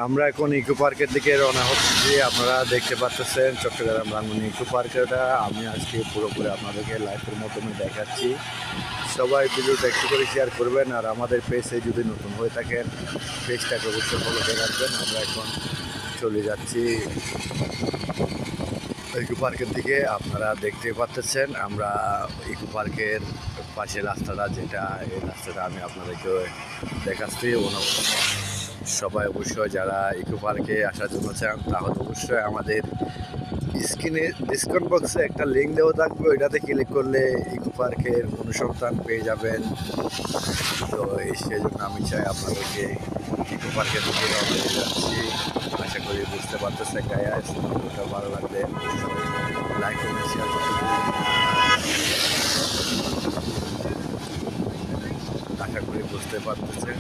আমরা এখন ইকো পার্কের দিকে রওনা হচ্ছি। আপনারা দেখতে পাচ্ছেন চট্টগ্রাম রাঙ্গুনি ইকো পার্কটা আমি আজকে পুরোপুরি আপনাদেরকে লাইভের মাধ্যমে দেখাচ্ছি। সবাই ভিডিওটা একটু করে শেয়ার করবেন, আর আমাদের পেজে যদি নতুন হয়ে থাকেন পেজটাকে অবশ্যই ফলো করে রাখবেন। আমরা এখন চলে যাচ্ছি ইকো পার্কের দিকে। আপনারা দেখতে পাচ্ছেন আমরা ইকো পার্কের পাশে রাস্তাটা, যেটা এই রাস্তাটা আমি আপনাদেরকে দেখাচ্ছি। সবাই অবশ্যই যারা ইকো পার্কে আসার জন্য চান তাহলে অবশ্যই আমাদের স্ক্রিনে ডিসকাউন্ট বক্সে একটা লিঙ্ক দেওয়া থাকবে, ওইটাতে ক্লিক করলে ইকো পার্কের অনুসন্ধান পেয়ে যাবেন। তো সেই জন্য আমি চাই আপনাদেরকে ইকো পার্কের দিকে রওনা দিয়ে যাচ্ছি। আশা করি বুঝতে পারতেছে গাইস। ভিডিওটা ভালো লাগলে অবশ্যই লাইক এবং শেয়ার করতে আশা করি বুঝতে পারতেছেন।